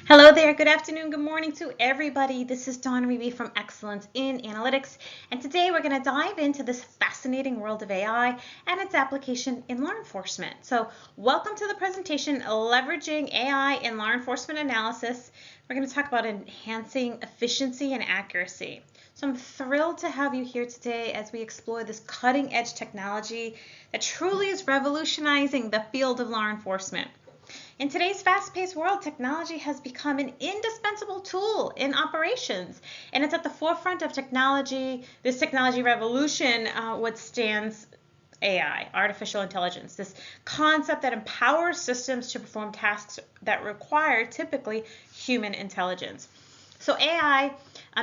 Hello there, good afternoon, good morning to everybody. This is Dawn Reeby from Excellence in Analytics, and today we're going to dive into this fascinating world of AI and its application in law enforcement. So welcome to the presentation, Leveraging AI in Law Enforcement Analysis. We're going to talk about enhancing efficiency and accuracy. So I'm thrilled to have you here today as we explore this cutting-edge technology that truly is revolutionizing the field of law enforcement. In today's fast-paced world, technology has become an indispensable tool in operations, and it's at the forefront of technology. This technology revolution, what stands AI, artificial intelligence, this concept that empowers systems to perform tasks that require typically human intelligence. So AI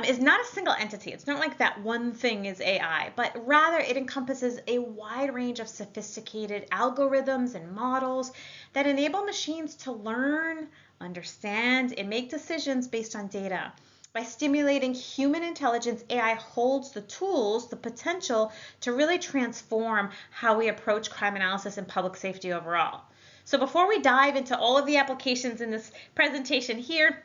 is not a single entity. It's not like that one thing is AI, but rather it encompasses a wide range of sophisticated algorithms and models that enable machines to learn, understand, and make decisions based on data. By stimulating human intelligence, AI holds the tools, the potential to really transform how we approach crime analysis and public safety overall. So before we dive into all of the applications in this presentation here,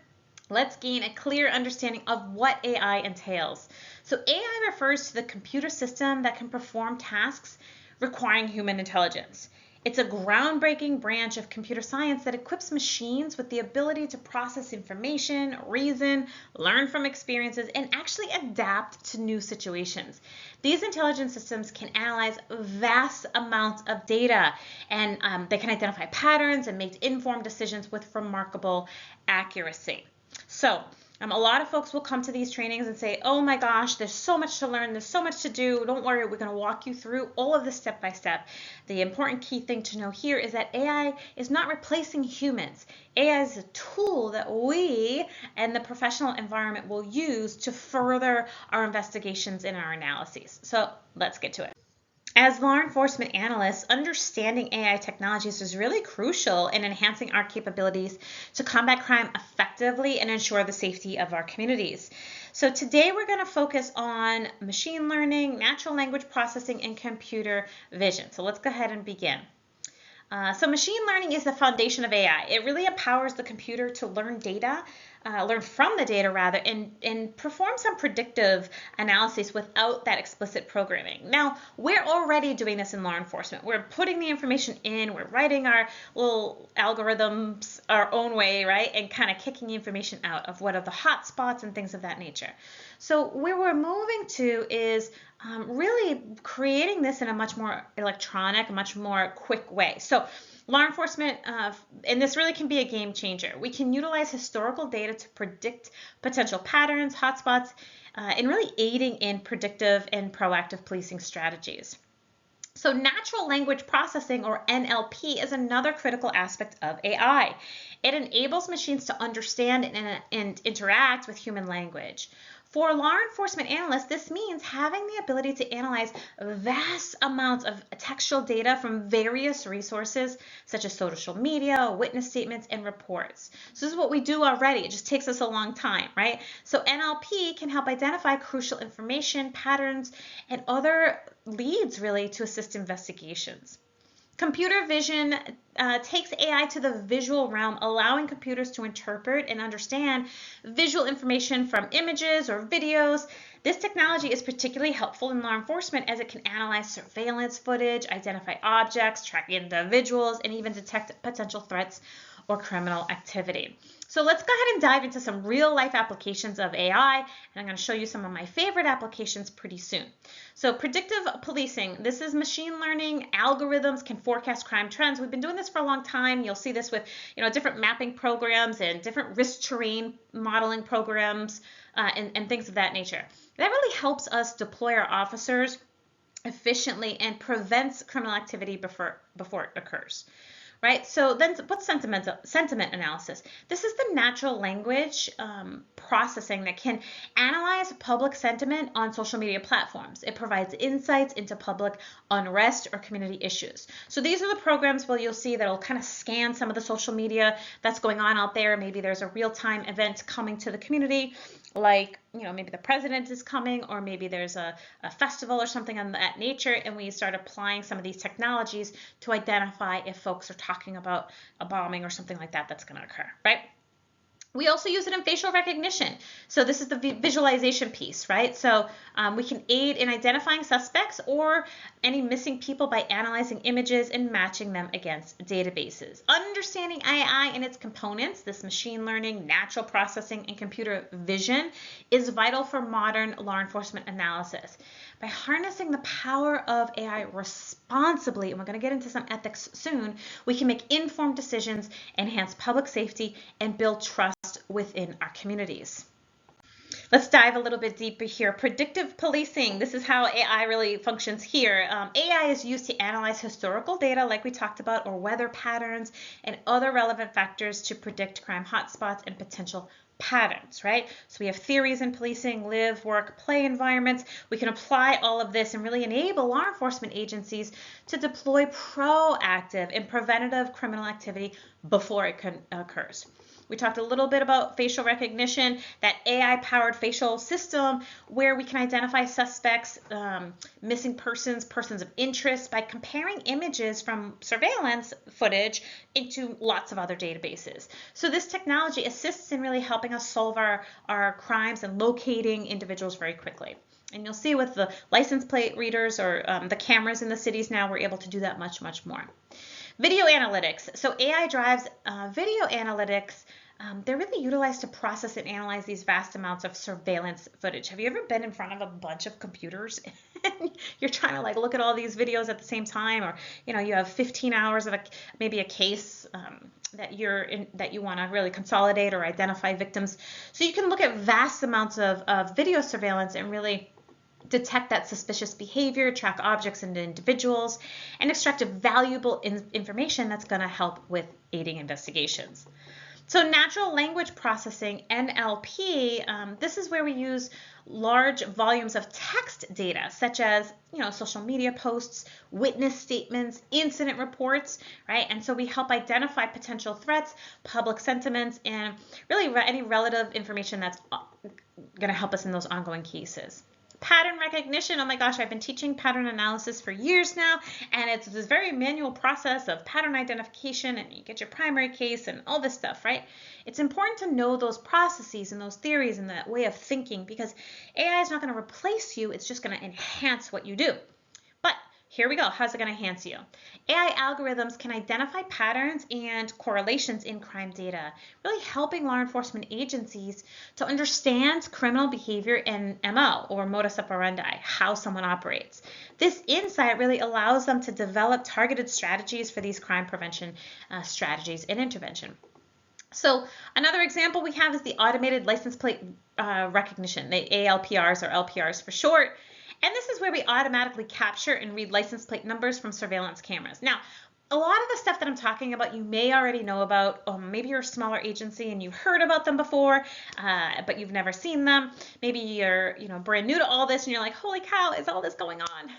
let's gain a clear understanding of what AI entails. So AI refers to the computer system that can perform tasks requiring human intelligence. It's a groundbreaking branch of computer science that equips machines with the ability to process information, reason, learn from experiences, and actually adapt to new situations. These intelligence systems can analyze vast amounts of data, and they can identify patterns and make informed decisions with remarkable accuracy. So a lot of folks will come to these trainings and say, oh my gosh, there's so much to learn, there's so much to do. Don't worry, we're going to walk you through all of this step by step. The important key thing to know here is that AI is not replacing humans. AI is a tool that we and the professional environment will use to further our investigations and our analyses. So let's get to it. As law enforcement analysts, understanding AI technologies is really crucial in enhancing our capabilities to combat crime effectively and ensure the safety of our communities. So today we're going to focus on machine learning, natural language processing, and computer vision. So let's go ahead and begin. So machine learning is the foundation of AI. It really empowers the computer to learn from the data rather, and perform some predictive analysis without that explicit programming. Now, we're already doing this in law enforcement. We're putting the information in, we're writing our little algorithms our own way, right? And kind of kicking the information out of what are the hot spots and things of that nature. So where we're moving to is really creating this in a much more electronic, much more quick way. So law enforcement, and this really can be a game changer. We can utilize historical data to predict potential patterns, hotspots, and really aiding in predictive and proactive policing strategies. So natural language processing, or NLP, is another critical aspect of AI. It enables machines to understand and interact with human language. For law enforcement analysts, this means having the ability to analyze vast amounts of textual data from various resources, such as social media, witness statements, and reports. So this is what we do already. It just takes us a long time, right? So NLP can help identify crucial information, patterns, and other leads really to assist investigations. Computer vision takes AI to the visual realm, allowing computers to interpret and understand visual information from images or videos. This technology is particularly helpful in law enforcement as it can analyze surveillance footage, identify objects, track individuals, and even detect potential threats or criminal activity. So let's go ahead and dive into some real life applications of AI, and I'm going to show you some of my favorite applications pretty soon. So predictive policing, this is machine learning. Algorithms can forecast crime trends. We've been doing this for a long time. You'll see this with different mapping programs and different risk terrain modeling programs and things of that nature. That really helps us deploy our officers efficiently and prevents criminal activity before it occurs. Right? So then what's sentiment analysis? This is the natural language processing that can analyze public sentiment on social media platforms. It provides insights into public unrest or community issues. So these are the programs where you'll see that it'll kind of scan some of the social media that's going on out there. Maybe there's a real-time event coming to the community, like maybe the president is coming, or maybe there's a festival or something of that nature, and we start applying some of these technologies to identify if folks are talking about a bombing or something like that that's going to occur, right? We also use it in facial recognition. So this is the visualization piece, right? So we can aid in identifying suspects or any missing people by analyzing images and matching them against databases. Understanding AI and its components, this machine learning, natural processing, and computer vision, is vital for modern law enforcement analysis. By harnessing the power of AI responsibly, and we're going to get into some ethics soon, we can make informed decisions, enhance public safety, and build trust within our communities. Let's dive a little bit deeper here. Predictive policing. This is how AI really functions here. AI is used to analyze historical data, like we talked about, or weather patterns and other relevant factors to predict crime hotspots and potential patterns, right? So we have theories in policing, live, work, play environments. We can apply all of this and really enable law enforcement agencies to deploy proactive and preventative criminal activity before it occurs. We talked a little bit about facial recognition, that AI-powered facial system where we can identify suspects, missing persons, persons of interest by comparing images from surveillance footage into lots of other databases. So this technology assists in really helping us solve our crimes and locating individuals very quickly. And you'll see with the license plate readers or the cameras in the cities now, we're able to do that much, much more. Video analytics. So AI drives video analytics. They're really utilized to process and analyze these vast amounts of surveillance footage. Have you ever been in front of a bunch of computers and you're trying to like look at all these videos at the same time, or you have 15 hours of maybe a case that you want to really consolidate or identify victims. So you can look at vast amounts of video surveillance and really detect that suspicious behavior, track objects and individuals, and extract valuable information that's going to help with aiding investigations. So natural language processing, NLP, this is where we use large volumes of text data, such as social media posts, witness statements, incident reports, right? And so we help identify potential threats, public sentiments, and really any relative information that's going to help us in those ongoing cases. Pattern recognition. Oh my gosh, I've been teaching pattern analysis for years now, and it's this very manual process of pattern identification, and you get your primary case and all this stuff, right? It's important to know those processes and those theories and that way of thinking, because AI is not going to replace you, it's just going to enhance what you do. But here we go. How's it going to enhance you? AI algorithms can identify patterns and correlations in crime data, really helping law enforcement agencies to understand criminal behavior and MO, or modus operandi, how someone operates. This insight really allows them to develop targeted strategies for these crime prevention strategies and intervention. So another example we have is the automated license plate recognition, the ALPRs, or LPRs for short. And this is where we automatically capture and read license plate numbers from surveillance cameras. Now, a lot of the stuff that I'm talking about, you may already know about. Maybe you're a smaller agency and you've heard about them before, but you've never seen them. Maybe you're brand new to all this and you're like, holy cow, is all this going on?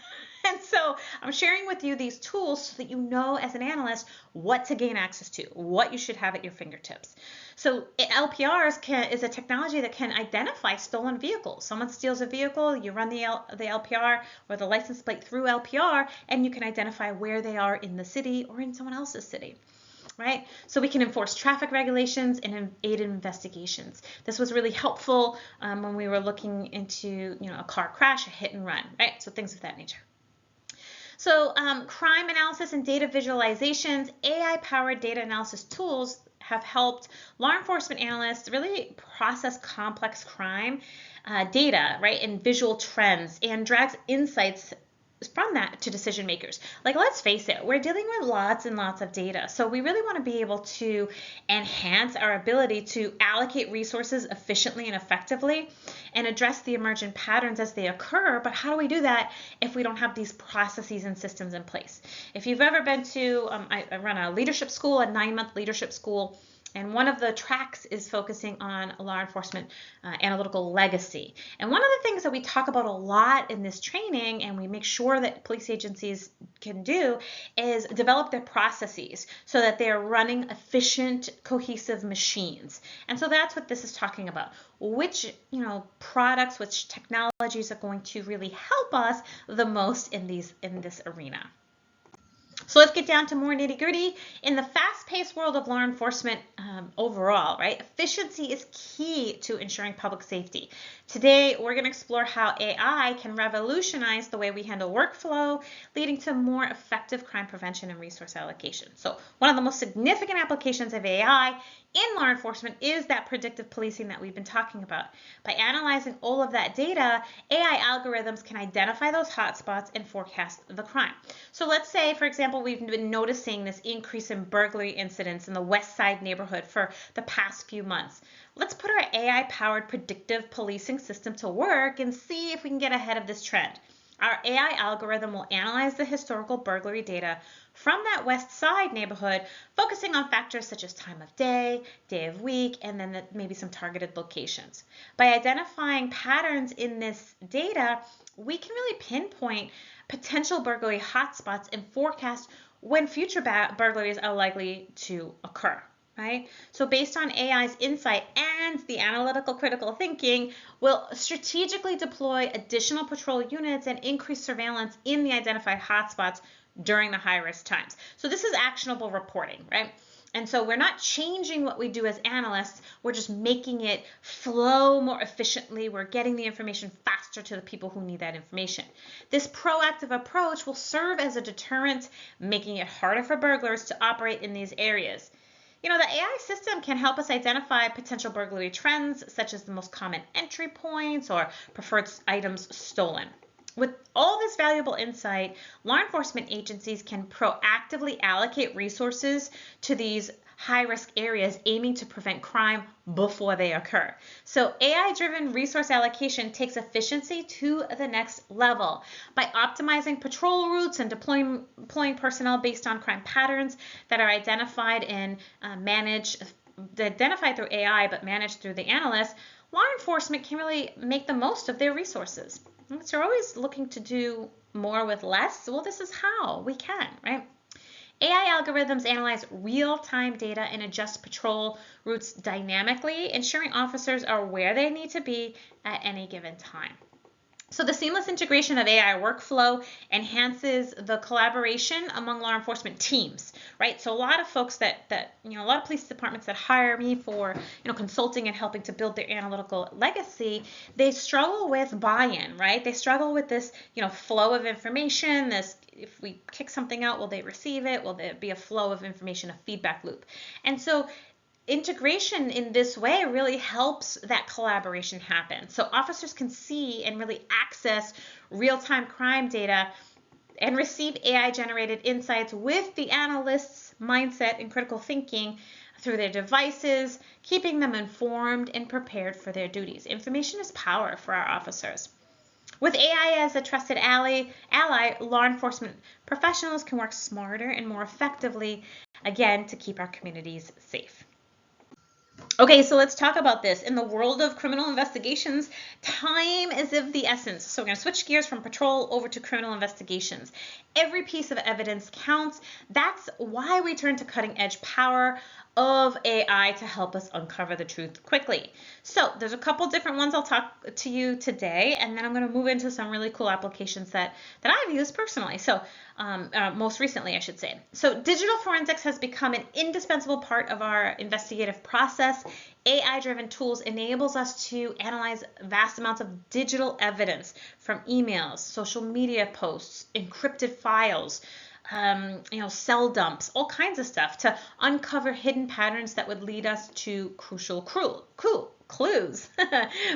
And so I'm sharing with you these tools so that you know as an analyst what to gain access to, what you should have at your fingertips. So LPRs is a technology that can identify stolen vehicles. Someone steals a vehicle, you run the LPR or the license plate through LPR, and you can identify where they are in the city or in someone else's city. Right? So we can enforce traffic regulations and aid in investigations. This was really helpful when we were looking into a car crash, a hit and run, right? So things of that nature. So crime analysis and data visualizations, AI-powered data analysis tools have helped law enforcement analysts really process complex crime data, right, and visual trends, and drags insights from that to decision makers. Like, let's face it, we're dealing with lots and lots of data. So we really want to be able to enhance our ability to allocate resources efficiently and effectively and address the emergent patterns as they occur. But how do we do that if we don't have these processes and systems in place? If you've ever been to, I run a leadership school, a 9-month leadership school, and one of the tracks is focusing on law enforcement analytical legacy. And one of the things that we talk about a lot in this training, and we make sure that police agencies can do, is develop their processes so that they're running efficient, cohesive machines. And so that's what this is talking about. Which products, which technologies are going to really help us the most in this arena. So let's get down to more nitty-gritty. In the fast-paced world of law enforcement overall, right, efficiency is key to ensuring public safety. Today, we're going to explore how AI can revolutionize the way we handle workflow, leading to more effective crime prevention and resource allocation. So one of the most significant applications of AI in law enforcement is that predictive policing that we've been talking about. By analyzing all of that data, AI algorithms can identify those hotspots and forecast the crime. So let's say, for example, we've been noticing this increase in burglary incidents in the West Side neighborhood for the past few months. Let's put our AI-powered predictive policing system to work and see if we can get ahead of this trend. Our AI algorithm will analyze the historical burglary data from that West Side neighborhood, focusing on factors such as time of day of week, and then maybe some targeted locations. By identifying patterns in this data, we can really pinpoint potential burglary hotspots and forecast when future burglaries are likely to occur. Right? So based on AI's insight and the analytical critical thinking, we'll strategically deploy additional patrol units and increase surveillance in the identified hotspots during the high-risk times. So this is actionable reporting, right? And so we're not changing what we do as analysts, we're just making it flow more efficiently. We're getting the information faster to the people who need that information. This proactive approach will serve as a deterrent, making it harder for burglars to operate in these areas. The AI system can help us identify potential burglary trends, such as the most common entry points or preferred items stolen. With all this valuable insight, law enforcement agencies can proactively allocate resources to these high-risk areas, aiming to prevent crime before they occur. So AI-driven resource allocation takes efficiency to the next level. By optimizing patrol routes and deploying personnel based on crime patterns that are identified and identified through AI but managed through the analysts, law enforcement can really make the most of their resources. So you're always looking to do more with less. Well, this is how we can, right? AI algorithms analyze real-time data and adjust patrol routes dynamically, ensuring officers are where they need to be at any given time. So the seamless integration of AI workflow enhances the collaboration among law enforcement teams, right? So a lot of folks a lot of police departments that hire me for, consulting and helping to build their analytical legacy, they struggle with buy-in, right? They struggle with this, flow of information, if we kick something out, will they receive it? Will there be a flow of information, a feedback loop? And so integration in this way really helps that collaboration happen. So officers can see and really access real-time crime data and receive AI-generated insights with the analyst's mindset and critical thinking through their devices, keeping them informed and prepared for their duties. Information is power for our officers. With AI as a trusted ally, law enforcement professionals can work smarter and more effectively, again, to keep our communities safe. Okay, so let's talk about this. In the world of criminal investigations, time is of the essence. So we're going to switch gears from patrol over to criminal investigations. Every piece of evidence counts. That's why we turn to cutting-edge power of AI to help us uncover the truth quickly. So there's a couple different ones I'll talk to you today, and then I'm going to move into some really cool applications that I've used personally. So most recently, I should say. So digital forensics has become an indispensable part of our investigative process. AI-driven tools enables us to analyze vast amounts of digital evidence from emails, social media posts, encrypted files, cell dumps, all kinds of stuff to uncover hidden patterns that would lead us to crucial clues.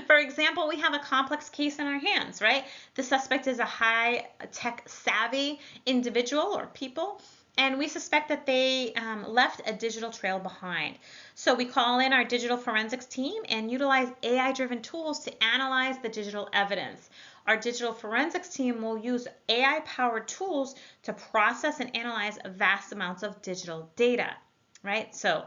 For example, we have a complex case in our hands, right? The suspect is a high-tech savvy individual or people, and we suspect that they left a digital trail behind. So we call in our digital forensics team and utilize AI-driven tools to analyze the digital evidence. Our digital forensics team will use AI-powered tools to process and analyze vast amounts of digital data, right? So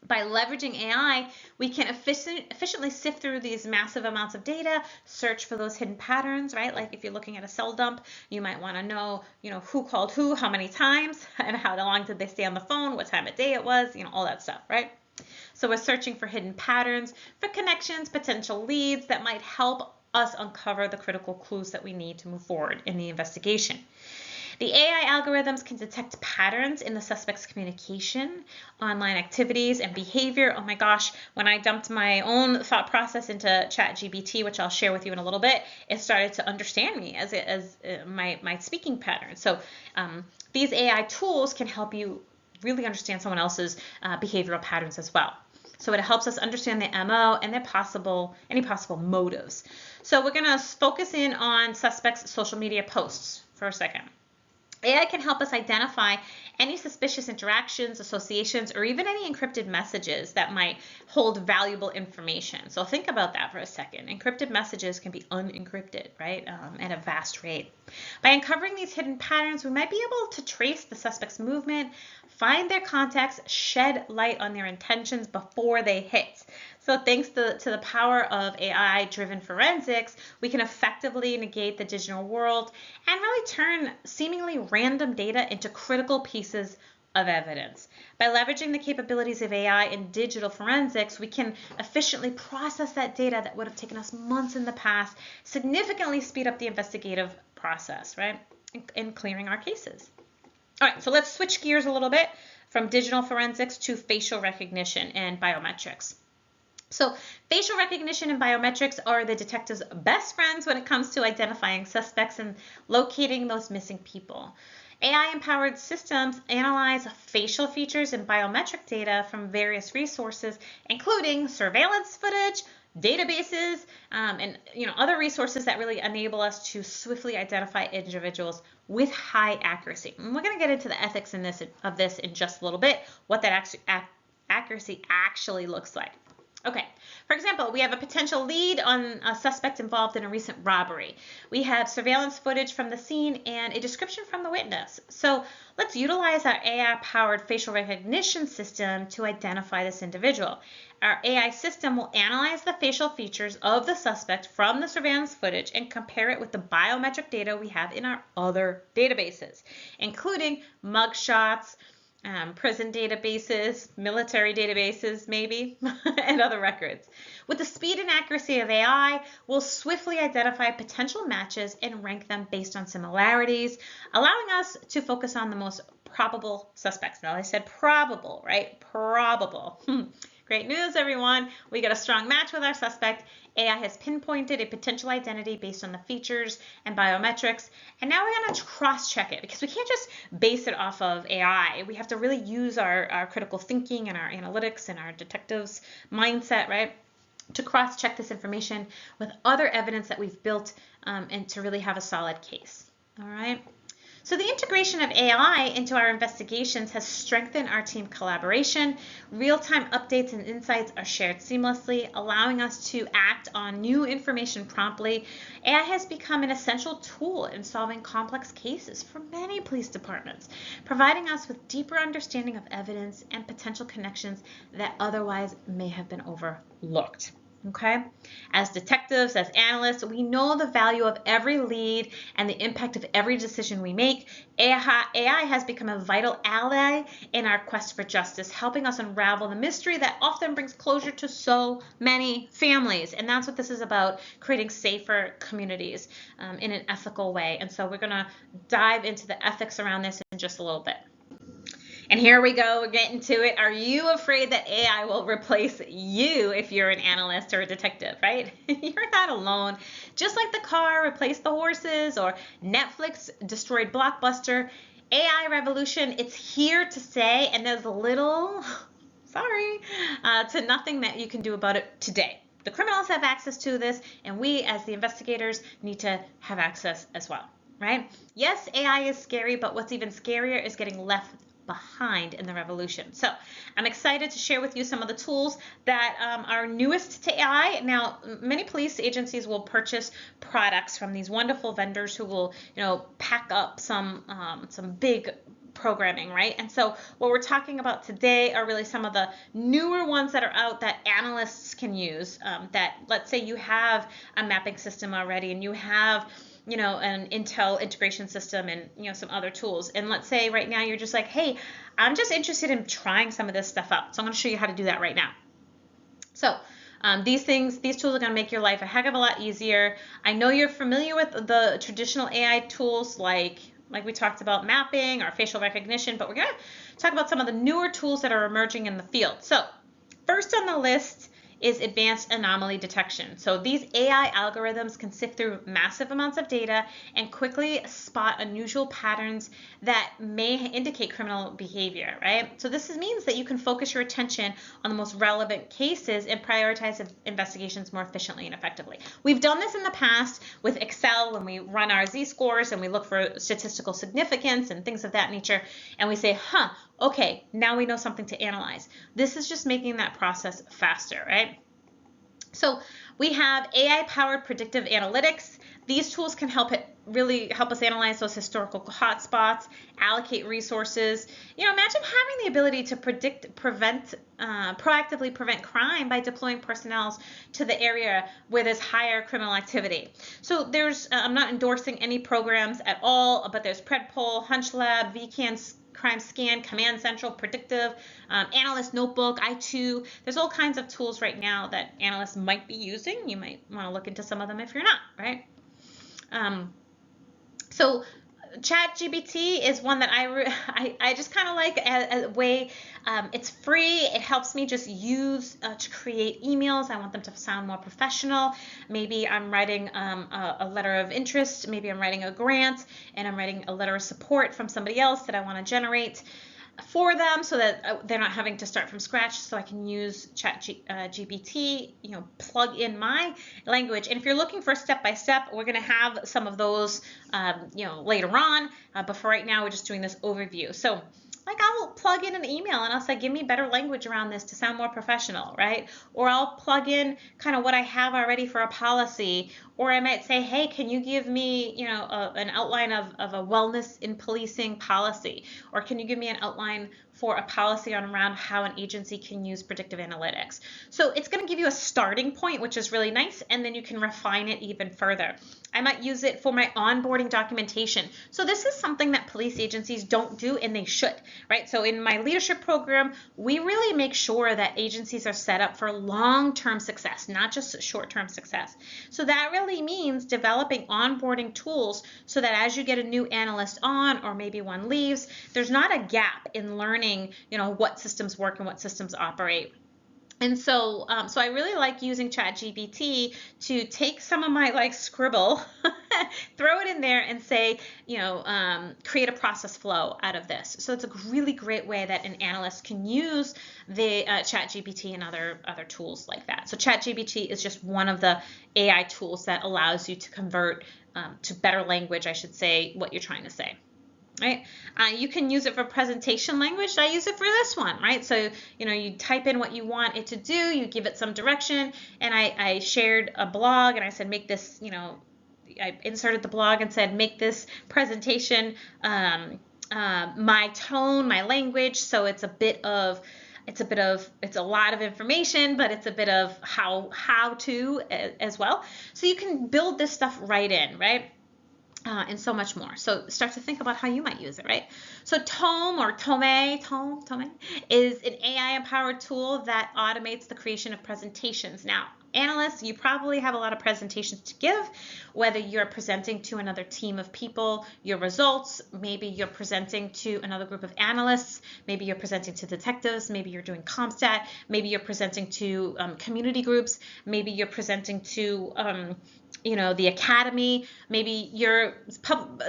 by leveraging AI, we can efficiently sift through these massive amounts of data, search for those hidden patterns, right? Like if you're looking at a cell dump, you might want to know, who called who, how many times, and how long did they stay on the phone, what time of day it was, all that stuff, right? So we're searching for hidden patterns, for connections, potential leads that might help us uncover the critical clues that we need to move forward in the investigation. The AI algorithms can detect patterns in the suspect's communication, online activities, and behavior. Oh my gosh, when I dumped my own thought process into ChatGPT, which I'll share with you in a little bit, it started to understand me as my speaking pattern. So these AI tools can help you really understand someone else's behavioral patterns as well. So it helps us understand the MO and any possible motives. So we're going to focus in on suspects' social media posts for a second. AI can help us identify any suspicious interactions, associations, or even any encrypted messages that might hold valuable information. So think about that for a second. Encrypted messages can be unencrypted, right, at a vast rate. By uncovering these hidden patterns, we might be able to trace the suspect's movement, find their contacts, shed light on their intentions before they hit. So thanks to the power of AI-driven forensics, we can effectively negate the digital world and really turn seemingly random data into critical pieces of evidence. By leveraging the capabilities of AI in digital forensics, we can efficiently process that data that would have taken us months in the past, significantly speed up the investigative process, right, in clearing our cases. All right, so let's switch gears a little bit from digital forensics to facial recognition and biometrics. So facial recognition and biometrics are the detective's best friends when it comes to identifying suspects and locating those missing people. AI-empowered systems analyze facial features and biometric data from various resources, including surveillance footage, databases, and other resources that really enable us to swiftly identify individuals with high accuracy. And we're going to get into the ethics of this in just a little bit, what that accuracy actually looks like. Okay, for example, we have a potential lead on a suspect involved in a recent robbery. We have surveillance footage from the scene and a description from the witness. So let's utilize our AI-powered facial recognition system to identify this individual. Our AI system will analyze the facial features of the suspect from the surveillance footage and compare it with the biometric data we have in our other databases, including mugshots, prison databases, military databases maybe, and other records. With the speed and accuracy of AI, we'll swiftly identify potential matches and rank them based on similarities, allowing us to focus on the most probable suspects. Now I said probable, right? Probable. Great news, everyone. We got a strong match with our suspect. AI has pinpointed a potential identity based on the features and biometrics. And now we're going to cross-check it because we can't just base it off of AI. We have to really use our critical thinking and our analytics and our detective's mindset, right, to cross-check this information with other evidence that we've built and to really have a solid case. All right. So the integration of AI into our investigations has strengthened our team collaboration. Real-time updates and insights are shared seamlessly, allowing us to act on new information promptly. AI has become an essential tool in solving complex cases for many police departments, providing us with deeper understanding of evidence and potential connections that otherwise may have been overlooked. Okay, as detectives, as analysts, we know the value of every lead and the impact of every decision we make. AI has become a vital ally in our quest for justice, helping us unravel the mystery that often brings closure to so many families. And that's what this is about, creating safer communities in an ethical way. And so we're going to dive into the ethics around this in just a little bit. And here we go, we're getting to it. Are you afraid that AI will replace you if you're an analyst or a detective, right? You're not alone. Just like the car replaced the horses or Netflix destroyed Blockbuster, AI revolution, it's here to stay, and there's little, to nothing that you can do about it today. The criminals have access to this, and we as the investigators need to have access as well, right? Yes, AI is scary, but what's even scarier is getting left behind in the revolution. So I'm excited to share with you some of the tools that are newest to AI. Now, many police agencies will purchase products from these wonderful vendors who will, pack up some big programming, right? And so what we're talking about today are really some of the newer ones that are out that analysts can use. That, let's say you have a mapping system already and you have an Intel integration system and, some other tools. And let's say right now you're just like, hey, I'm just interested in trying some of this stuff out. So I'm going to show you how to do that right now. So these tools are going to make your life a heck of a lot easier. I know you're familiar with the traditional AI tools like like we talked about mapping or facial recognition, but we're going to talk about some of the newer tools that are emerging in the field. So first on the list is advanced anomaly detection. So these AI algorithms can sift through massive amounts of data and quickly spot unusual patterns that may indicate criminal behavior, right? So this means that you can focus your attention on the most relevant cases and prioritize investigations more efficiently and effectively. We've done this in the past with Excel when we run our z-scores and we look for statistical significance and things of that nature, and we say, okay, now we know something to analyze. This is just making that process faster, right? So we have AI-powered predictive analytics. These tools can really help us analyze those historical hotspots, allocate resources. Imagine having the ability to proactively prevent crime by deploying personnel to the area where there's higher criminal activity. So I'm not endorsing any programs at all, but there's PredPol, HunchLab, VCAN, Crime Scan, Command Central, Predictive, Analyst Notebook, I2. There's all kinds of tools right now that analysts might be using. You might want to look into some of them if you're not, right? So ChatGPT is one that I just kind of like as a way. It's free. It helps me just use to create emails. I want them to sound more professional. Maybe I'm writing a letter of interest. Maybe I'm writing a grant and I'm writing a letter of support from somebody else that I want to generate for them so that they're not having to start from scratch, so I can use ChatGPT, plug in my language. And if you're looking for step-by-step, we're going to have some of those, later on. But for right now, we're just doing this overview. So like I'll plug in an email and I'll say, give me better language around this to sound more professional, right? Or I'll plug in kind of what I have already for a policy. Or I might say, hey, can you give me, an outline of a wellness in policing policy? Or can you give me an outline for a policy around how an agency can use predictive analytics? So it's going to give you a starting point, which is really nice, and then you can refine it even further. I might use it for my onboarding documentation. So this is something that police agencies don't do, and they should, right? So in my leadership program, we really make sure that agencies are set up for long-term success, not just short-term success. So that really means developing onboarding tools so that as you get a new analyst on, or maybe one leaves, there's not a gap in learning, what systems work and what systems operate. And so I really like using ChatGPT to take some of my scribble, throw it in there and say, create a process flow out of this. So it's a really great way that an analyst can use the ChatGPT and other tools like that. So ChatGPT is just one of the AI tools that allows you to convert to better language, I should say, what you're trying to say. Right? You can use it for presentation language. I use it for this one, right? So, you type in what you want it to do, you give it some direction, and I shared a blog and I said, make this, I inserted the blog and said, make this presentation my tone, my language. So it's a lot of information, but it's a bit of how to as well. So you can build this stuff right in, right? And so much more. So start to think about how you might use it, right? So Tome is an AI-empowered tool that automates the creation of presentations. Now, analysts, you probably have a lot of presentations to give, whether you're presenting to another team of people, your results, maybe you're presenting to another group of analysts, maybe you're presenting to detectives, maybe you're doing CompStat, maybe you're presenting to community groups, maybe you're presenting to the academy, maybe you're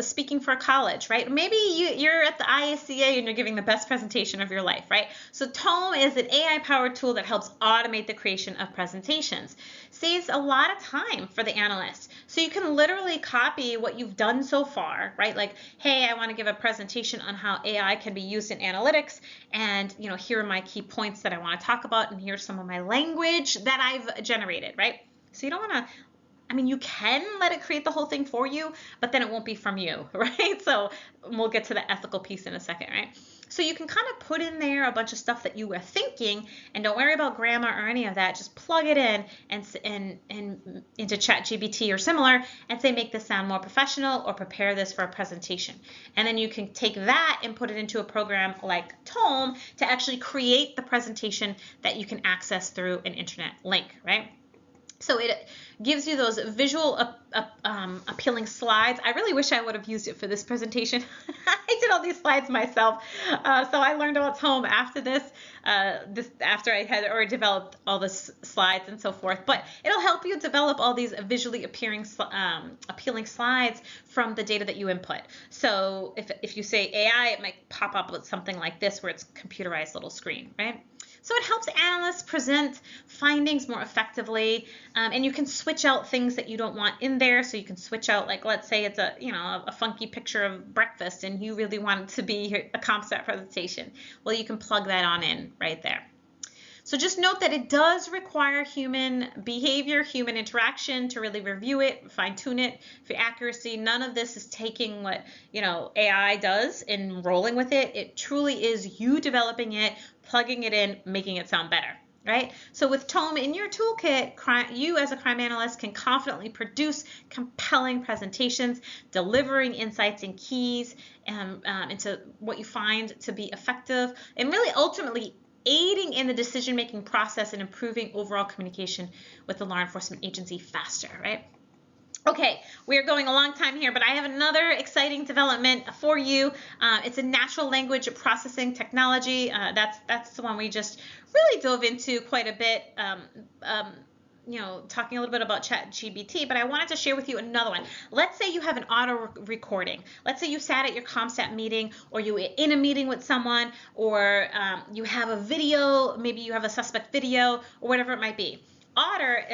speaking for a college, right? Maybe you're at the ISCA and you're giving the best presentation of your life, right? So Tome is an AI-powered tool that helps automate the creation of presentations. Saves a lot of time for the analyst. So you can literally copy what you've done so far, right? Like, hey, I want to give a presentation on how AI can be used in analytics, and here are my key points that I want to talk about, and here's some of my language that I've generated, right? So you don't want to, you can let it create the whole thing for you, but then it won't be from you, right? So we'll get to the ethical piece in a second, right? So you can kind of put in there a bunch of stuff that you were thinking, and don't worry about grammar or any of that. Just plug it in and into ChatGPT or similar and say, make this sound more professional, or prepare this for a presentation. And then you can take that and put it into a program like Tome to actually create the presentation that you can access through an internet link, right? So it gives you those visual appealing slides. I really wish I would have used it for this presentation. I did all these slides myself, so I learned about Tome after this, after I had already developed all the slides and so forth. But it'll help you develop all these visually appealing slides from the data that you input. So if you say AI, it might pop up with something like this, where it's computerized little screen, right? So it helps analysts present findings more effectively, and you can switch out things that you don't want in there. So you can switch out, like, let's say it's a funky picture of breakfast and you really want it to be a CompStat presentation. Well, you can plug that on in right there. So just note that it does require human behavior, human interaction to really review it, fine tune it for accuracy. None of this is taking what AI does and rolling with it. It truly is you developing it, plugging it in, making it sound better, right? So with Tome in your toolkit, you as a crime analyst can confidently produce compelling presentations, delivering insights and keys into what you find to be effective, and really ultimately aiding in the decision-making process and improving overall communication with the law enforcement agency faster, right? Okay, we're going a long time here, but I have another exciting development for you. It's a natural language processing technology. That's the one we just really dove into quite a bit. Talking a little bit about ChatGPT, but I wanted to share with you another one. Let's say you have an auto recording. Let's say you sat at your CompStat meeting, or you were in a meeting with someone, or you have a video, maybe you have a suspect video, or whatever it might be. Otter,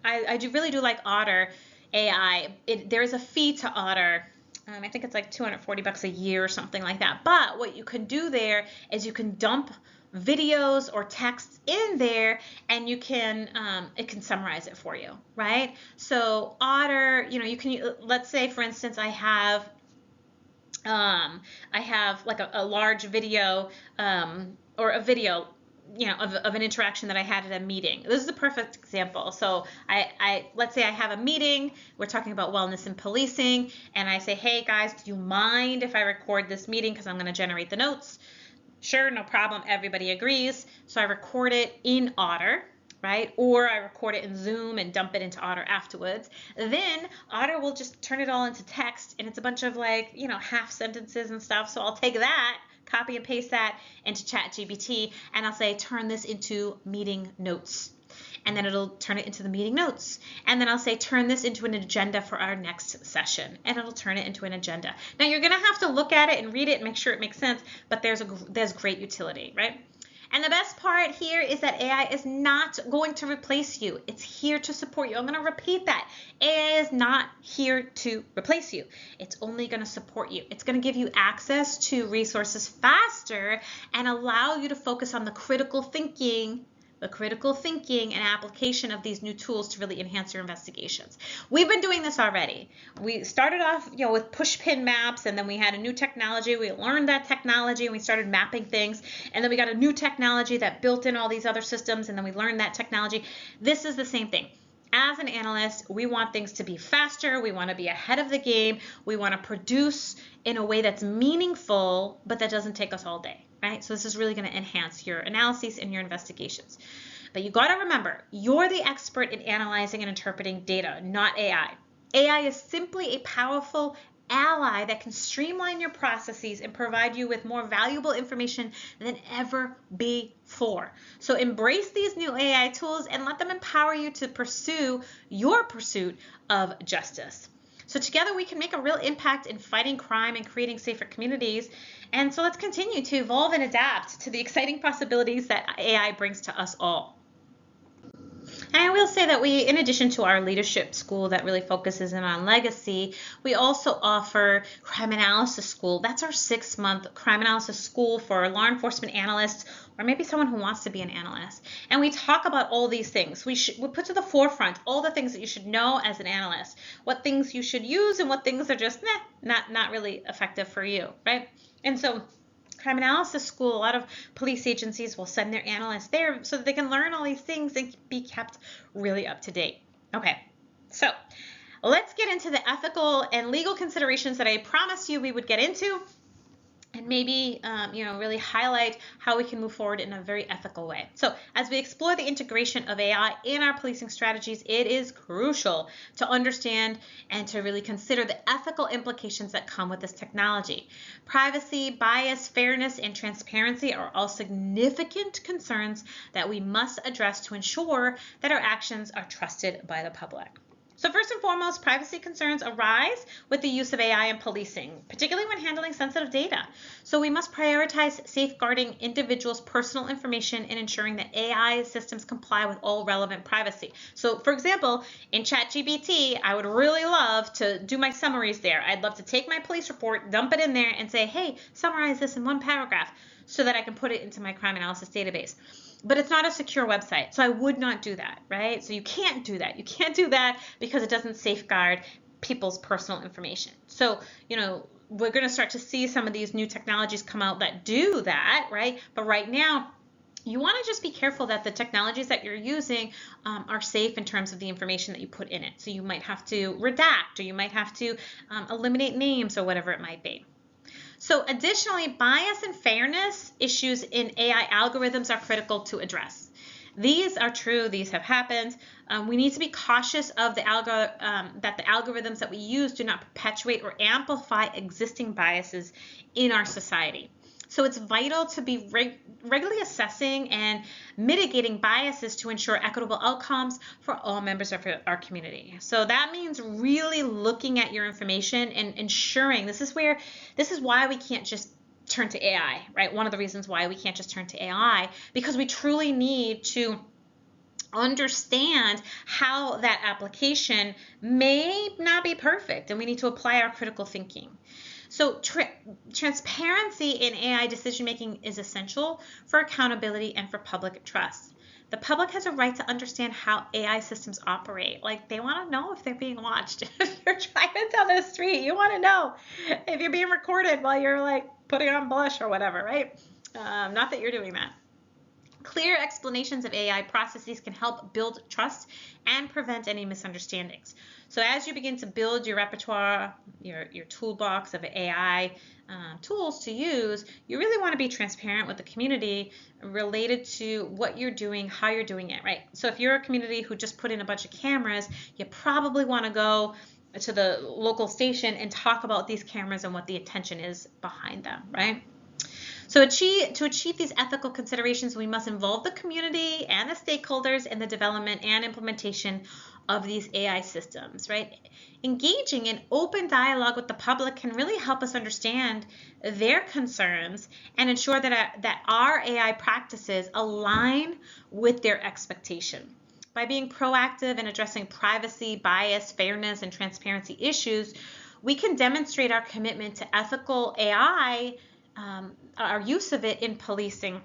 I really do like Otter AI. There is a fee to Otter. I think it's like $240 a year or something like that. But what you can do there is you can dump videos or text in there, and you can it can summarize it for you, right? So Otter, you can, let's say for instance I have like a large video or a video of an interaction that I had at a meeting. This is a perfect example. So let's say I have a meeting, we're talking about wellness and policing, and I say, hey guys, do you mind if I record this meeting because I'm going to generate the notes? Sure, no problem. Everybody agrees. So I record it in Otter, right? Or I record it in Zoom and dump it into Otter afterwards. Then Otter will just turn it all into text, and it's a bunch of half sentences and stuff. So I'll take that, copy and paste that into ChatGPT, and I'll say, turn this into meeting notes. And then it'll turn it into the meeting notes. And then I'll say, turn this into an agenda for our next session. And it'll turn it into an agenda. Now, you're going to have to look at it and read it and make sure it makes sense, but there's great utility, right? And the best part here is that AI is not going to replace you. It's here to support you. I'm going to repeat that. AI is not here to replace you. It's only going to support you. It's going to give you access to resources faster and allow you to focus on the critical thinking and application of these new tools to really enhance your investigations. We've been doing this already. We started off, with pushpin maps, and then we had a new technology. We learned that technology, and we started mapping things, and then we got a new technology that built in all these other systems, and then we learned that technology. This is the same thing. As an analyst, we want things to be faster. We want to be ahead of the game. We want to produce in a way that's meaningful, but that doesn't take us all day. Right? So this is really going to enhance your analyses and your investigations. But you got to remember, you're the expert in analyzing and interpreting data, not AI. AI is simply a powerful ally that can streamline your processes and provide you with more valuable information than ever before. So embrace these new AI tools and let them empower you to pursue your pursuit of justice. So together we can make a real impact in fighting crime and creating safer communities. And so let's continue to evolve and adapt to the exciting possibilities that AI brings to us all. And I will say that we, in addition to our leadership school that really focuses in on legacy, we also offer crime analysis school. That's our 6-month crime analysis school for law enforcement analysts, or maybe someone who wants to be an analyst. And we talk about all these things. We put to the forefront all the things that you should know as an analyst, what things you should use and what things are just not really effective for you, right? And so crime analysis school, a lot of police agencies will send their analysts there so that they can learn all these things and be kept really up to date. Okay, so let's get into the ethical and legal considerations that I promised you we would get into. and maybe really highlight how we can move forward in a very ethical way. So as we explore the integration of AI in our policing strategies, it is crucial to understand and to really consider the ethical implications that come with this technology. Privacy, bias, fairness, and transparency are all significant concerns that we must address to ensure that our actions are trusted by the public. So first and foremost, privacy concerns arise with the use of AI in policing, particularly when handling sensitive data. So we must prioritize safeguarding individuals' personal information and ensuring that AI systems comply with all relevant privacy. So for example, in ChatGPT, I would really love to do my summaries there. I'd love to take my police report, dump it in there, and say, hey, summarize this in one paragraph so that I can put it into my crime analysis database. But it's not a secure website, so I would not do that, right? So you can't do that. You can't do that because it doesn't safeguard people's personal information. So, we're going to start to see some of these new technologies come out that do that, right? But right now, you want to just be careful that the technologies that you're using are safe in terms of the information that you put in it. So you might have to redact, or you might have to eliminate names, or whatever it might be. So additionally, bias and fairness issues in AI algorithms are critical to address. These are true. These have happened. We need to be cautious of that the algorithms that we use do not perpetuate or amplify existing biases in our society. So it's vital to be regularly assessing and mitigating biases to ensure equitable outcomes for all members of our community. So that means really looking at your information and ensuring this is why we can't just turn to AI, right? One of the reasons why we can't just turn to AI, because we truly need to understand how that application may not be perfect, and we need to apply our critical thinking. So transparency in AI decision-making is essential for accountability and for public trust. The public has a right to understand how AI systems operate. Like, they want to know if they're being watched. If you're driving down the street, you want to know if you're being recorded while you're like putting on blush or whatever, right? Not that you're doing that. Clear explanations of AI processes can help build trust and prevent any misunderstandings. So as you begin to build your repertoire, your toolbox of AI tools to use, you really want to be transparent with the community related to what you're doing, how you're doing it, right? So if you're a community who just put in a bunch of cameras, you probably want to go to the local station and talk about these cameras and what the intention is behind them, right? So to achieve these ethical considerations, we must involve the community and the stakeholders in the development and implementation of these AI systems, right? Engaging in open dialogue with the public can really help us understand their concerns and ensure that our AI practices align with their expectation. By being proactive in addressing privacy, bias, fairness, and transparency issues, we can demonstrate our commitment to ethical AI, our use of it in policing,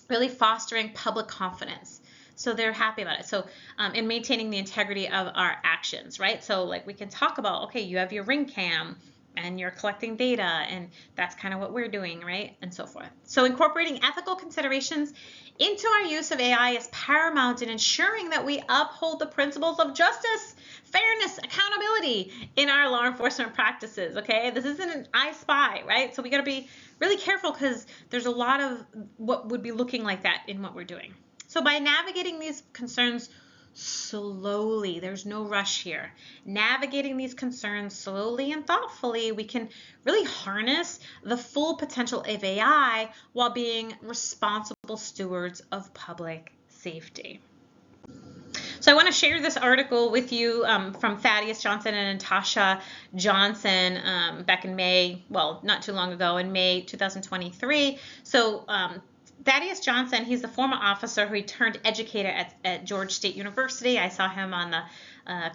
really fostering public confidence. So they're happy about it. So in maintaining the integrity of our actions, right? So like we can talk about, okay, you have your ring cam and you're collecting data, and that's kind of what we're doing, right? And so forth. So incorporating ethical considerations into our use of AI is paramount in ensuring that we uphold the principles of justice, fairness, accountability in our law enforcement practices, okay? This isn't an I Spy, right? So we got to be really careful because there's a lot of what would be looking like that in what we're doing. So by navigating these concerns slowly, there's no rush here. Navigating these concerns slowly and thoughtfully, we can really harness the full potential of AI while being responsible stewards of public safety. So I want to share this article with you from Thaddeus Johnson and Natasha Johnson back in May, well, not too long ago, in May 2023. So Thaddeus Johnson, he's the former officer who turned educator at Georgia State University. I saw him on the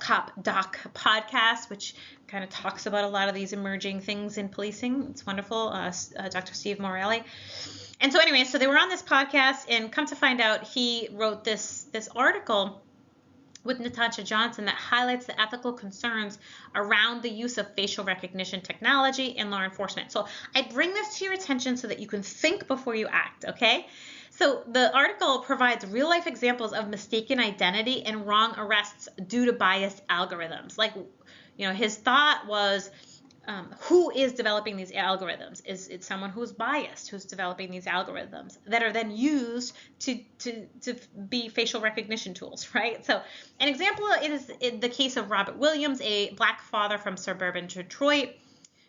Cop Doc podcast, which kind of talks about a lot of these emerging things in policing. It's wonderful, Dr. Steve Morelli. And so anyway, so they were on this podcast, and come to find out, he wrote this article with Natasha Johnson that highlights the ethical concerns around the use of facial recognition technology in law enforcement. So I bring this to your attention so that you can think before you act, okay? So the article provides real-life examples of mistaken identity and wrong arrests due to biased algorithms. Like, his thought was, who is developing these algorithms? Is it someone who's biased, who's developing these algorithms that are then used to be facial recognition tools, right? So an example is in the case of Robert Williams, a Black father from suburban Detroit.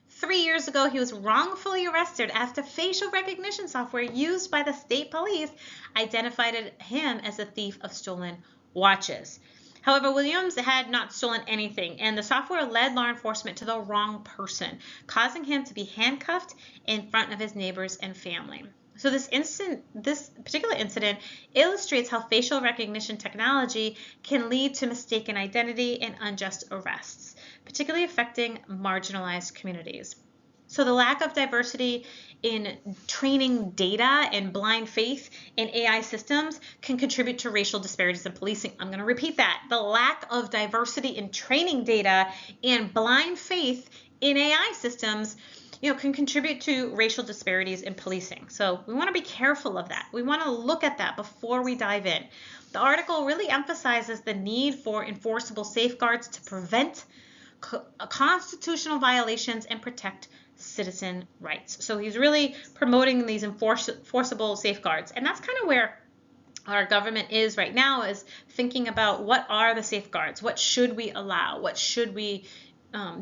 3 years ago, he was wrongfully arrested after facial recognition software used by the state police identified him as a thief of stolen watches. However, Williams had not stolen anything, and the software led law enforcement to the wrong person, causing him to be handcuffed in front of his neighbors and family. So this particular incident illustrates how facial recognition technology can lead to mistaken identity and unjust arrests, particularly affecting marginalized communities. So the lack of diversity in training data and blind faith in AI systems can contribute to racial disparities in policing. I'm going to repeat that. The lack of diversity in training data and blind faith in AI systems can contribute to racial disparities in policing. So we want to be careful of that. We want to look at that before we dive in. The article really emphasizes the need for enforceable safeguards to prevent constitutional violations and protect citizen rights. So he's really promoting these enforceable safeguards. And that's kind of where our government is right now, is thinking about what are the safeguards? What should we allow? What should we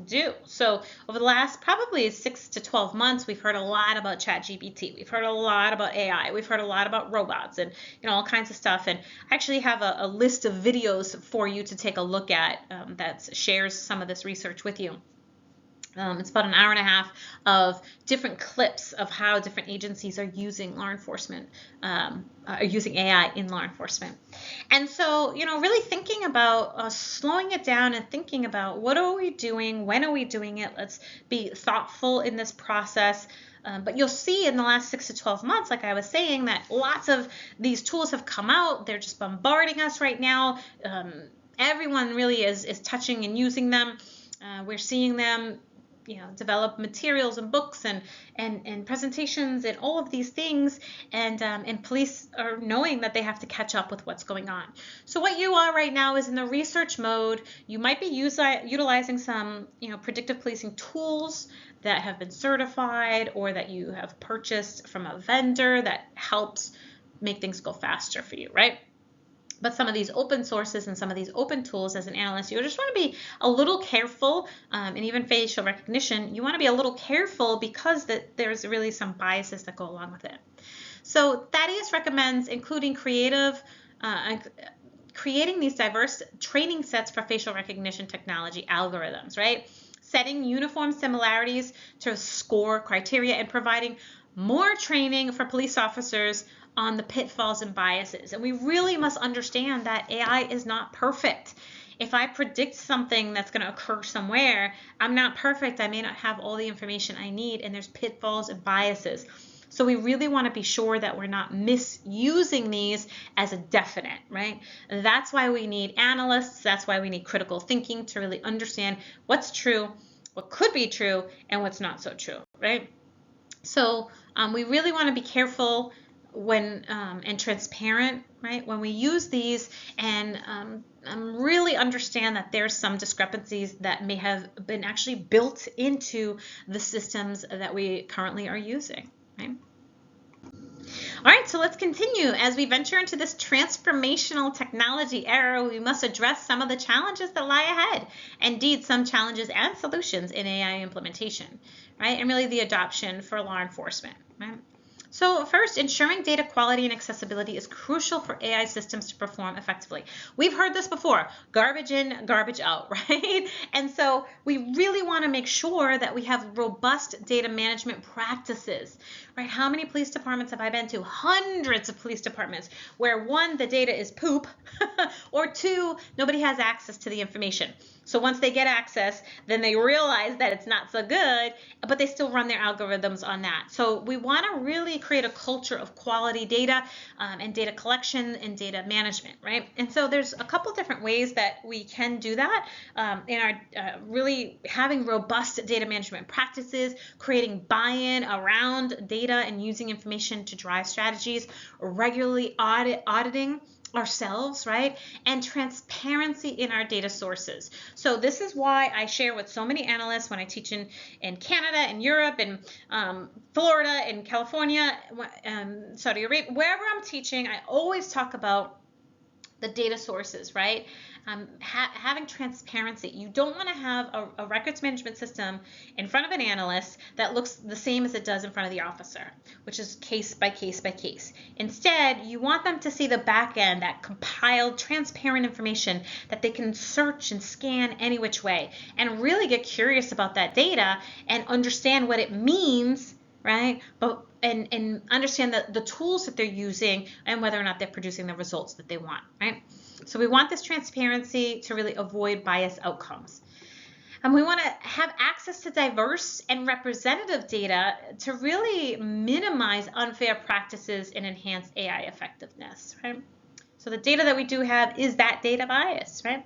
do? So over the last probably 6 to 12 months, we've heard a lot about ChatGPT. We've heard a lot about AI. We've heard a lot about robots and all kinds of stuff. And I actually have a list of videos for you to take a look at that shares some of this research with you. It's about an hour and a half of different clips of how different agencies are using law enforcement, are using AI in law enforcement. And so, really thinking about slowing it down and thinking about what are we doing, when are we doing it? Let's be thoughtful in this process. But you'll see in the last 6 to 12 months, like I was saying, that lots of these tools have come out. They're just bombarding us right now. Everyone really is touching and using them. We're seeing them develop materials and books and presentations and all of these things, and police are knowing that they have to catch up with what's going on. So what you are right now is in the research mode. You might be utilizing some predictive policing tools that have been certified or that you have purchased from a vendor that helps make things go faster for you, right? But some of these open sources and some of these open tools, as an analyst, you just want to be a little careful, and even facial recognition, you want to be a little careful because there's really some biases that go along with it. So Thaddeus recommends including creating these diverse training sets for facial recognition technology algorithms, right? Setting uniform similarities to score criteria and providing more training for police officers on the pitfalls and biases. And we really must understand that AI is not perfect. If I predict something that's going to occur somewhere, I'm not perfect. I may not have all the information I need, and there's pitfalls and biases. So we really want to be sure that we're not misusing these as a definite, right? That's why we need analysts. That's why we need critical thinking to really understand what's true, what could be true, and what's not so true, right? So we really want to be careful when and transparent, right? When we use these and really understand that there's some discrepancies that may have been actually built into the systems that we currently are using, right? All right, so let's continue. As we venture into this transformational technology era, we must address some of the challenges that lie ahead. Indeed, some challenges and solutions in AI implementation, right? And really the adoption for law enforcement, right? So first, ensuring data quality and accessibility is crucial for AI systems to perform effectively. We've heard this before, garbage in, garbage out, right? And so we really want to make sure that we have robust data management practices, right? How many police departments have I been to? Hundreds of police departments where one, the data is poop, or two, nobody has access to the information. So once they get access, then they realize that it's not so good, but they still run their algorithms on that. So we want to really create a culture of quality data and data collection and data management, right? And so there's a couple different ways that we can do that in our really having robust data management practices, creating buy-in around data and using information to drive strategies, regularly auditing ourselves, right? And transparency in our data sources. So this is why I share with so many analysts when I teach in Canada, in Europe, in Florida, in California, Saudi Arabia, wherever I'm teaching, I always talk about the data sources, right? Having transparency. You don't want to have a records management system in front of an analyst that looks the same as it does in front of the officer, which is case by case by case. Instead, you want them to see the back end, that compiled, transparent information that they can search and scan any which way and really get curious about that data and understand what it means, right? And understand the tools that they're using and whether or not they're producing the results that they want, right? So we want this transparency to really avoid biased outcomes. And we want to have access to diverse and representative data to really minimize unfair practices and enhance AI effectiveness, right? So the data that we do have is that data bias, right?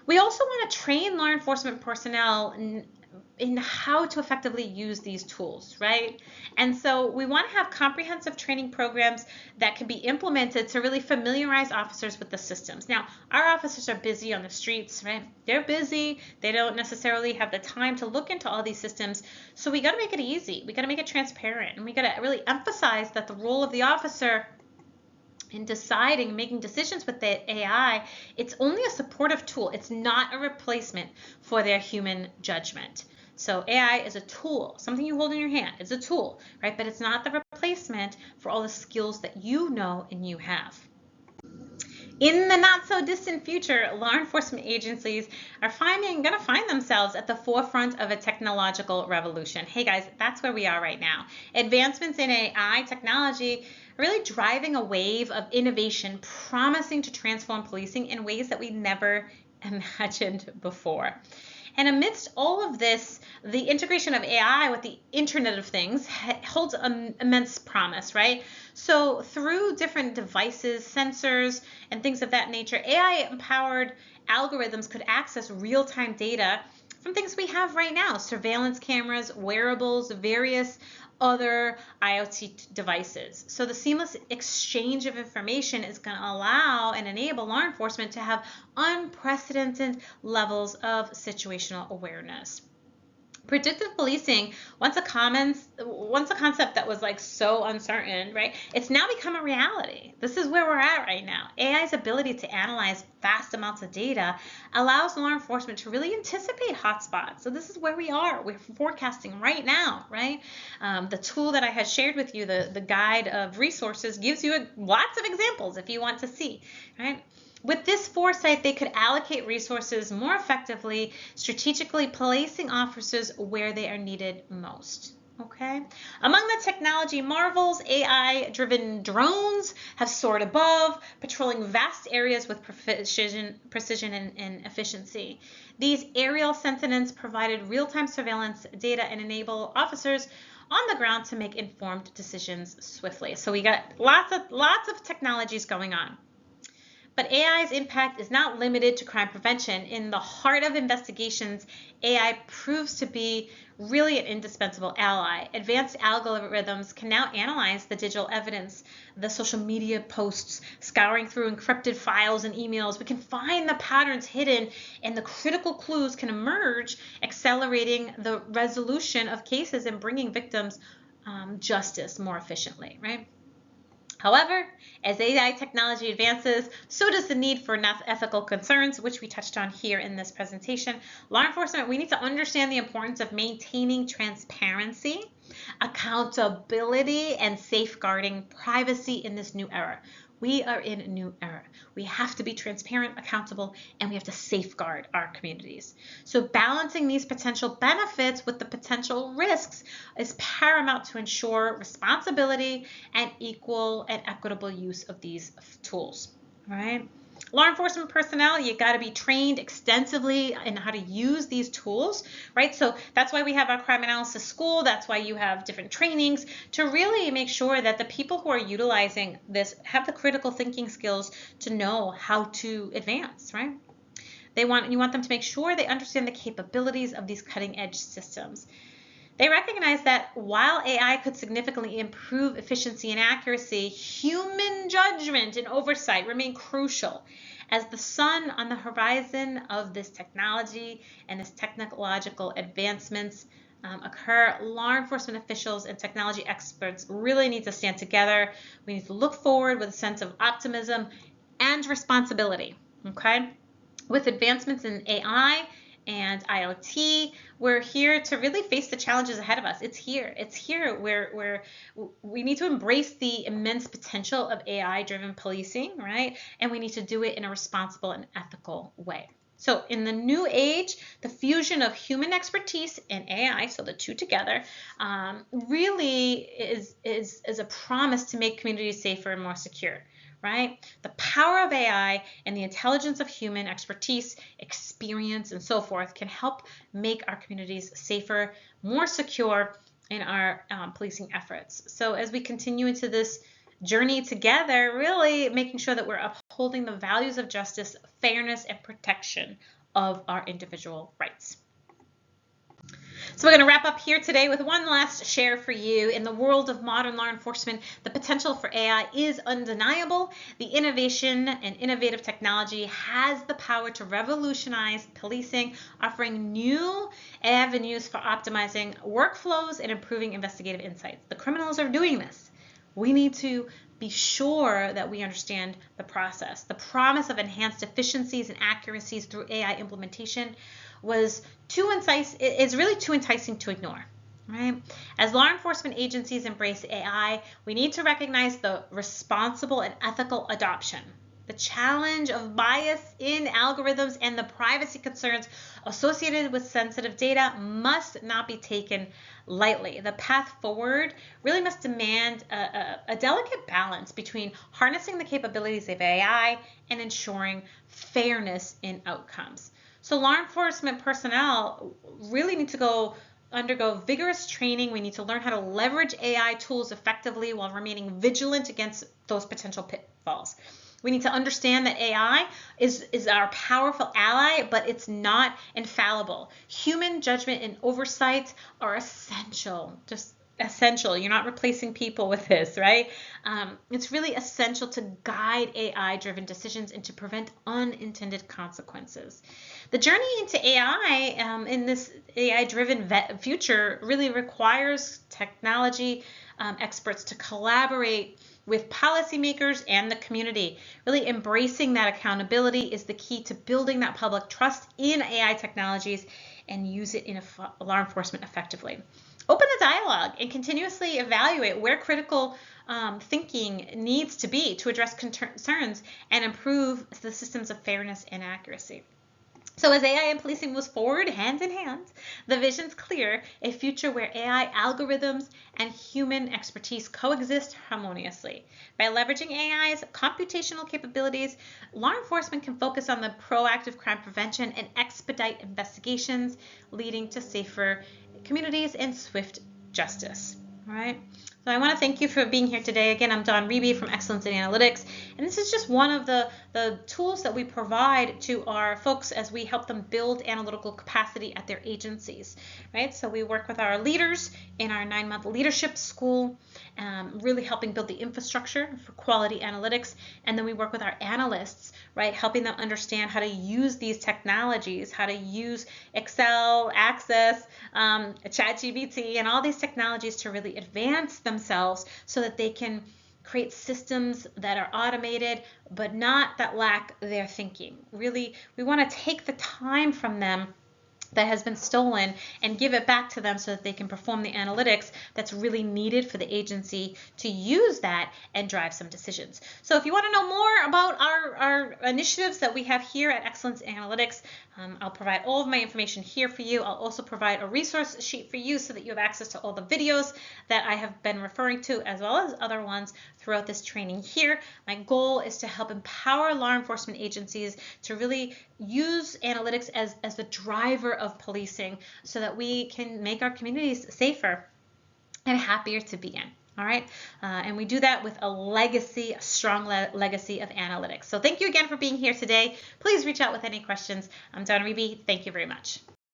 We also want to train law enforcement personnel in how to effectively use these tools, right? And so we want to have comprehensive training programs that can be implemented to really familiarize officers with the systems. Now, our officers are busy on the streets, right? They're busy. They don't necessarily have the time to look into all these systems. So we got to make it easy. We got to make it transparent. And we got to really emphasize that the role of the officer in deciding, making decisions with the AI, it's only a supportive tool. It's not a replacement for their human judgment. So AI is a tool, something you hold in your hand. It's a tool, right? But it's not the replacement for all the skills that you know and you have. In the not so distant future, law enforcement agencies are going to find themselves at the forefront of a technological revolution. Hey guys, that's where we are right now. Advancements in AI technology are really driving a wave of innovation, promising to transform policing in ways that we never imagined before. And amidst all of this, the integration of AI with the Internet of Things holds immense promise, right? So through different devices, sensors, and things of that nature, AI-empowered algorithms could access real-time data from things we have right now: surveillance cameras, wearables, various other IoT devices. So the seamless exchange of information is going to allow and enable law enforcement to have unprecedented levels of situational awareness. Predictive policing, once a concept that was like so uncertain, right? It's now become a reality. This is where we're at right now. AI's ability to analyze vast amounts of data allows law enforcement to really anticipate hotspots. So this is where we are. We're forecasting right now, right? The tool that I had shared with you, the guide of resources, gives you lots of examples if you want to see, right? With this foresight, they could allocate resources more effectively, strategically placing officers where they are needed most. Okay. Among the technology marvels, AI-driven drones have soared above, patrolling vast areas with precision and efficiency. These aerial sentinels provided real-time surveillance data and enable officers on the ground to make informed decisions swiftly. So we got lots of technologies going on. But AI's impact is not limited to crime prevention. In the heart of investigations, AI proves to be really an indispensable ally. Advanced algorithms can now analyze the digital evidence, the social media posts, scouring through encrypted files and emails. We can find the patterns hidden, and the critical clues can emerge, accelerating the resolution of cases and bringing victims justice more efficiently, right? However, as AI technology advances, so does the need for ethical concerns, which we touched on here in this presentation. Law enforcement, we need to understand the importance of maintaining transparency, accountability, and safeguarding privacy in this new era. We are in a new era. We have to be transparent, accountable, and we have to safeguard our communities. So balancing these potential benefits with the potential risks is paramount to ensure responsibility and equal and equitable use of these tools. All right. Law enforcement personnel, you got to be trained extensively in how to use these tools, right? So that's why we have our crime analysis school. That's why you have different trainings to really make sure that the people who are utilizing this have the critical thinking skills to know how to advance, right? You want them to make sure they understand the capabilities of these cutting edge systems. They recognize that while AI could significantly improve efficiency and accuracy, human judgment and oversight remain crucial. As the sun on the horizon of this technology and this technological advancements occur, law enforcement officials and technology experts really need to stand together. We need to look forward with a sense of optimism and responsibility. Okay? With advancements in AI and IoT, we're here to really face the challenges ahead of us. It's here. It's here where we need to embrace the immense potential of AI-driven policing, right? And we need to do it in a responsible and ethical way. So in the new age, the fusion of human expertise and AI, so the two together, really is a promise to make communities safer and more secure. Right? The power of AI and the intelligence of human expertise, experience, and so forth can help make our communities safer, more secure in our policing efforts. So as we continue into this journey together, really making sure that we're upholding the values of justice, fairness, and protection of our individual rights. So we're going to wrap up here today with one last share for you. In the world of modern law enforcement, the potential for AI is undeniable. The innovation and innovative technology has the power to revolutionize policing, offering new avenues for optimizing workflows and improving investigative insights. The criminals are doing this. We need to be sure that we understand the process. The promise of enhanced efficiencies and accuracies through AI implementation is really too enticing to ignore. Right? As law enforcement agencies embrace AI, we need to recognize the responsible and ethical adoption. The challenge of bias in algorithms and the privacy concerns associated with sensitive data must not be taken lightly. The path forward really must demand a delicate balance between harnessing the capabilities of AI and ensuring fairness in outcomes. So law enforcement personnel really need to undergo vigorous training. We need to learn how to leverage AI tools effectively while remaining vigilant against those potential pitfalls. We need to understand that AI is our powerful ally, but it's not infallible. Human judgment and oversight are essential, just essential. You're not replacing people with this, right? It's really essential to guide AI-driven decisions and to prevent unintended consequences. The journey into AI in this AI-driven future really requires technology experts to collaborate with policymakers and the community. Really embracing that accountability is the key to building that public trust in AI technologies and use it in law enforcement effectively. Open the dialogue and continuously evaluate where critical thinking needs to be to address concerns and improve the systems of fairness and accuracy. So as AI and policing moves forward hand in hand, the vision's clear: a future where AI algorithms and human expertise coexist harmoniously. By leveraging AI's computational capabilities, law enforcement can focus on the proactive crime prevention and expedite investigations, leading to safer communities and swift justice. All right. So I want to thank you for being here today. Again, I'm Dawn Reeby from Excellence in Analytics, and this is just one of the tools that we provide to our folks as we help them build analytical capacity at their agencies, right? So we work with our leaders in our 9-month leadership school, really helping build the infrastructure for quality analytics, and then we work with our analysts, right, helping them understand how to use these technologies, how to use Excel, Access, ChatGPT, and all these technologies to really advance themselves so that they can create systems that are automated but not that lack their thinking. Really, we want to take the time from them that has been stolen and give it back to them so that they can perform the analytics that's really needed for the agency to use that and drive some decisions. So if you want to know more about our initiatives that we have here at Excellence Analytics, I'll provide all of my information here for you. I'll also provide a resource sheet for you so that you have access to all the videos that I have been referring to, as well as other ones throughout this training here. My goal is to help empower law enforcement agencies to really use analytics as the driver of policing so that we can make our communities safer and happier to be in. All right. And we do that with a strong legacy of analytics. So thank you again for being here today. Please reach out with any questions. I'm Dawn Reeby. Thank you very much.